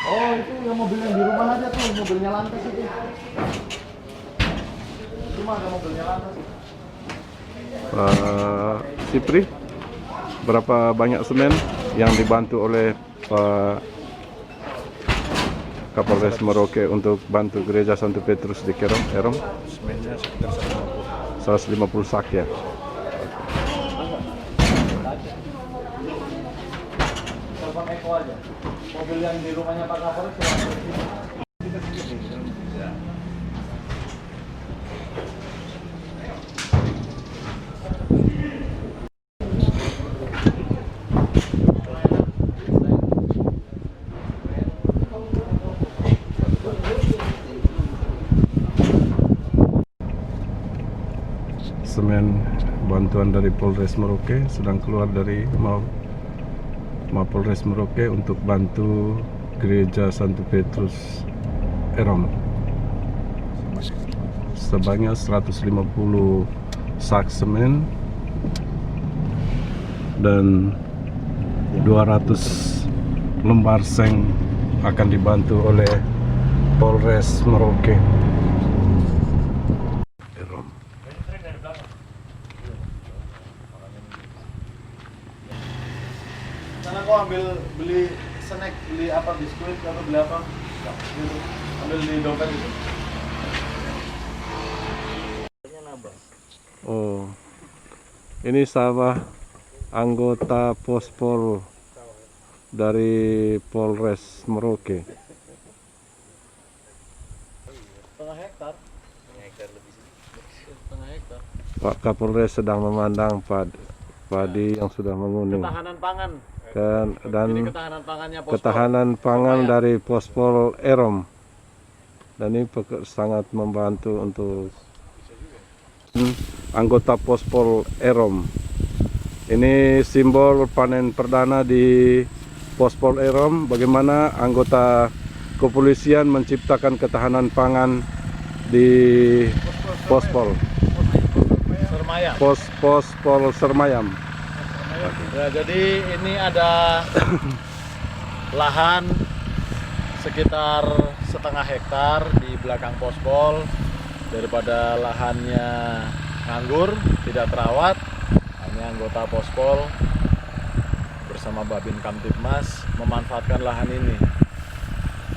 Oh, itu yang mobil yang di rumah aja tuh, mobilnya lantas itu. Cuma ada mobilnya lantas. Sipri, berapa banyak semen yang dibantu oleh Pak Kapolres Merauke untuk bantu gereja Santo Petrus di Erom? Semennya sekitar 150 sak ya. Telepon Eko aja. Mobil yang di rumahnya Pak Kapolres silahkan. Semen bantuan dari Polres Merauke sedang keluar dari Mapolres Merauke untuk bantu gereja Santo Petrus Erom sebanyak 150 sak semen dan 200 lembar seng akan dibantu oleh Polres Merauke. Sana kau beli snack, beli apa, biskuit atau beli apa? Gitu. Ambil di dompet itu. Oh, ini sama anggota Pospol dari Polres Merauke. Setengah hektar lebih sedikit. Setengah hektar. Pak Kapolres sedang memandang padi yang sudah menguning. Ketahanan pangan. Dan Ini ketahanan pangannya Pospol. ketahanan pangan dari Pospol Erom. Dan ini sangat membantu untuk anggota Pospol Erom. Ini simbol panen perdana di Pospol Erom. Bagaimana anggota kepolisian menciptakan ketahanan pangan di Pospol Sermayam. Pospol Sermayam. Ya, jadi ini ada lahan sekitar setengah hektar di belakang Pospol. Daripada lahannya nganggur, tidak terawat, ini anggota Pospol bersama Babin Kamtibmas memanfaatkan lahan ini.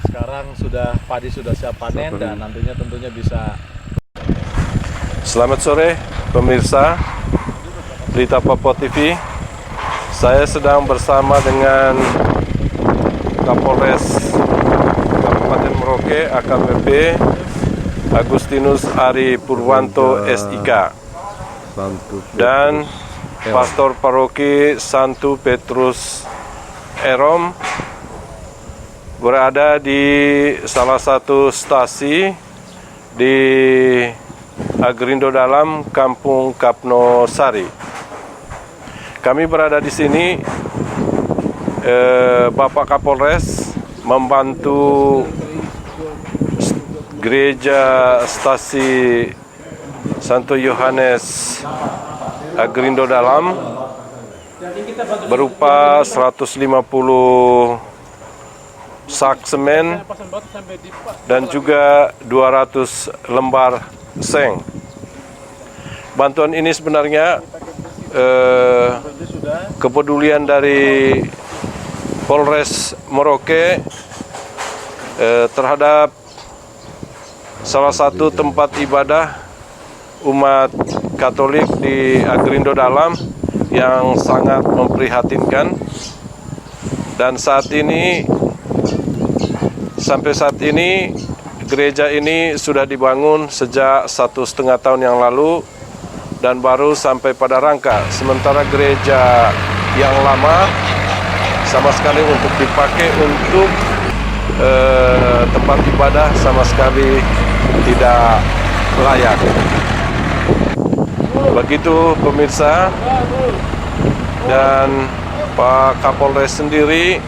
Sekarang padi sudah siap panen dan nantinya tentunya bisa. Selamat sore pemirsa Berita Papua TV. Saya sedang bersama dengan Kapolres Kabupaten Merauke AKBP Agustinus Ari Purwanto SIK dan Pastor Paroki Santo Petrus Erom berada di salah satu stasi di Agrindo Dalam, Kampung Kapno Sari. Kami berada di sini, Bapak Kapolres membantu gereja stasi Santo Yohanes Agrindo Dalam berupa 150 sak semen dan juga 200 lembar seng. Bantuan ini sebenarnya kepedulian dari Polres Merauke terhadap salah satu tempat ibadah umat Katolik di Agrindo Dalam yang sangat memprihatinkan. Dan sampai saat ini gereja ini sudah dibangun sejak 1,5 tahun yang lalu dan baru sampai pada rangka. Sementara gereja yang lama sama sekali untuk dipakai untuk tempat ibadah sama sekali tidak layak. Begitu pemirsa, dan Pak Kapolres sendiri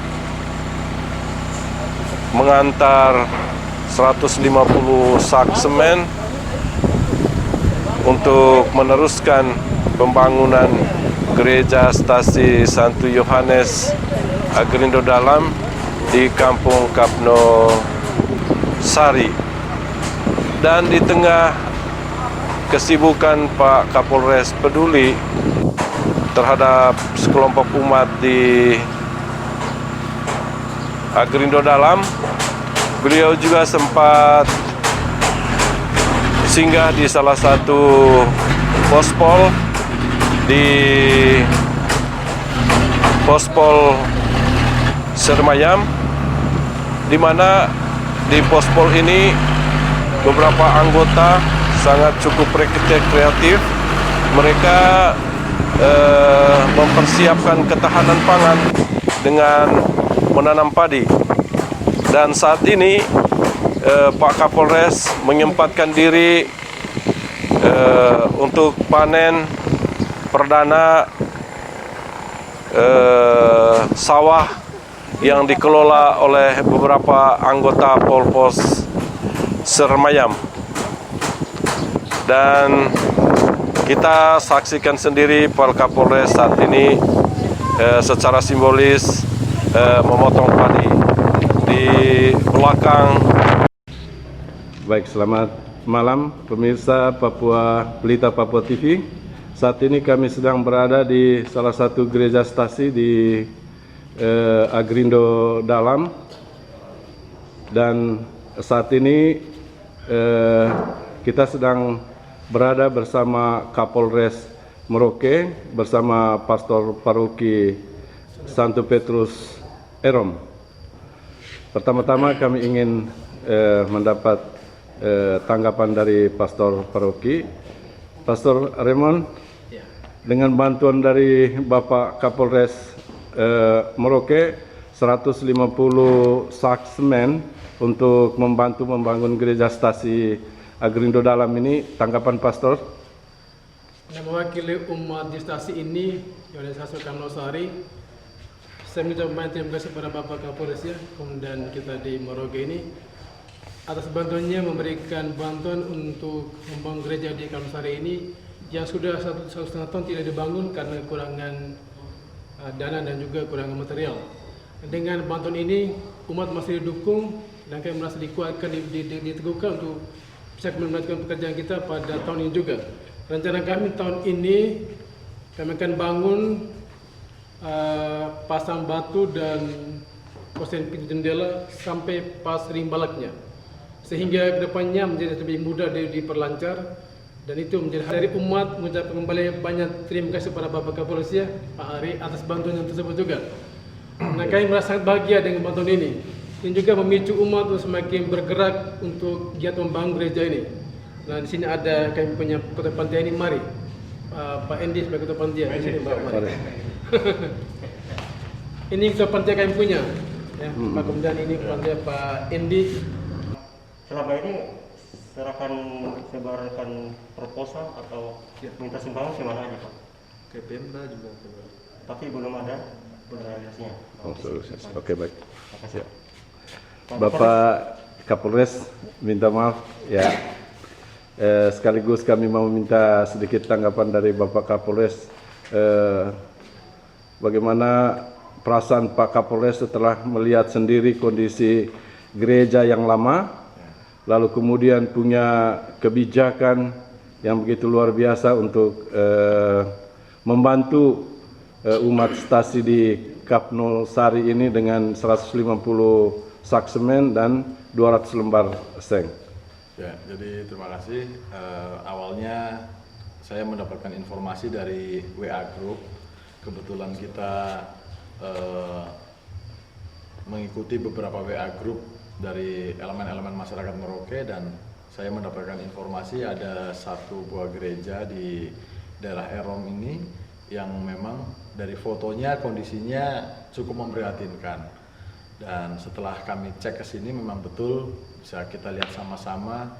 mengantar 150 sak semen untuk meneruskan pembangunan gereja stasi Santo Yohanes Agrindo Dalam di Kampung Kapno Sari. Dan di tengah kesibukan Pak Kapolres peduli terhadap sekelompok umat di Agrindo Dalam, beliau juga sempat singgah di salah satu pospol di Pospol Seremayam, di mana di pospol ini beberapa anggota sangat cukup kreatif. Mereka mempersiapkan ketahanan pangan dengan menanam padi. Dan saat ini Pak Kapolres menyempatkan diri untuk panen perdana sawah yang dikelola oleh beberapa anggota Polpos Seremayam. Dan kita saksikan sendiri Pak Kapolres saat ini secara simbolis memotong padi di belakang. Baik, selamat malam pemirsa Pelita Papua TV. Saat ini kami sedang berada di salah satu gereja stasi di Agrindo Dalam, dan saat ini kita sedang berada bersama Kapolres Merauke bersama Pastor Paroki Santo Petrus Erom. Pertama-tama kami ingin mendapat tanggapan dari Pastor Paroki. Pastor Raymond, dengan bantuan dari Bapak Kapolres Merauke, 150 sak semen untuk membantu membangun gereja stasi Agrindo Dalam ini, tanggapan Pastor? Yang mewakili umat di stasi ini, Yohanes Kamno Sari, saya mengucapkan terima kasih kepada Bapak Kapolres ya, kemudian kita di Merauke ini atas bantuannya memberikan bantuan untuk membangun gereja di Kamno Sari ini yang sudah satu setengah tahun tidak dibangun karena kekurangan dana dan juga kekurangan material. Dengan bantuan ini umat masih didukung dan kami merasa dikuatkan, diteguhkan untuk bisa melanjutkan pekerjaan kita pada tahun ini juga. Rencana kami tahun ini kami akan bangun pasang batu dan posten pintu jendela sampai pas ring balaknya, sehingga kedepannya menjadi lebih mudah diperlancar. Dan itu menjadi dari umat mengucapkan kembali banyak terima kasih kepada Bapak Kapolres ya, Pak Hari, atas bantuan yang tersebut juga. Nah, kami merasa sangat bahagia dengan bantuan ini. Dan juga memicu umat untuk semakin bergerak untuk giat membangun gereja ini. Nah, di sini ada kami punya ketua panitia ini, mari Pak Endi sebagai ketua panitia. Di sini Pak, mari. Ini ketua panitia kami punya. Ya, Pak, kemudian ini panitia Pak Endi. Selama ini serahkan sebarkan proposal atau minta sumbangan kemana aja Pak? Ke Pemda juga. Tapi belum ada realisasinya. Oke, baik. Makasih. Ya. Bapak Kapolres, minta maaf ya. Sekaligus kami mau minta sedikit tanggapan dari Bapak Kapolres. Bagaimana perasaan Pak Kapolres setelah melihat sendiri kondisi gereja yang lama, lalu kemudian punya kebijakan yang begitu luar biasa untuk membantu umat stasi di Kapno Sari ini dengan 150 sak semen dan 200 lembar seng. Ya, jadi terima kasih. Awalnya saya mendapatkan informasi dari WA Group. Kebetulan kita mengikuti beberapa WA Group dari elemen-elemen masyarakat Merauke, dan saya mendapatkan informasi ada satu buah gereja di daerah Erom ini yang memang dari fotonya kondisinya cukup memprihatinkan. Dan setelah kami cek ke sini memang betul bisa kita lihat sama-sama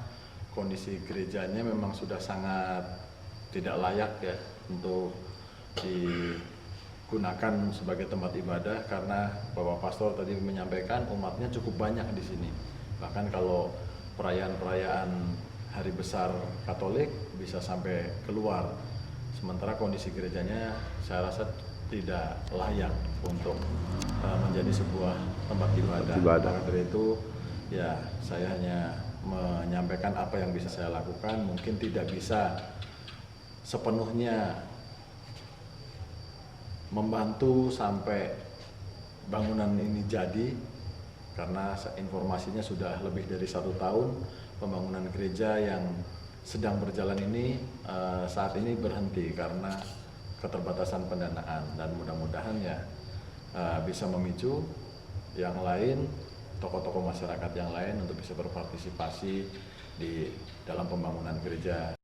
kondisi gerejanya memang sudah sangat tidak layak ya untuk digunakan sebagai tempat ibadah, karena Bapak Pastor tadi menyampaikan umatnya cukup banyak di sini. Bahkan kalau perayaan-perayaan hari besar Katolik bisa sampai keluar. Sementara kondisi gerejanya saya rasa tidak layak untuk menjadi sebuah tempat ibadah. Maka dari itu ya saya hanya menyampaikan apa yang bisa saya lakukan. Mungkin tidak bisa sepenuhnya membantu sampai bangunan ini jadi, karena informasinya sudah lebih dari 1 tahun pembangunan gereja yang sedang berjalan ini saat ini berhenti karena keterbatasan pendanaan, dan mudah-mudahan ya bisa memicu yang lain, tokoh-tokoh masyarakat yang lain untuk bisa berpartisipasi di dalam pembangunan gereja.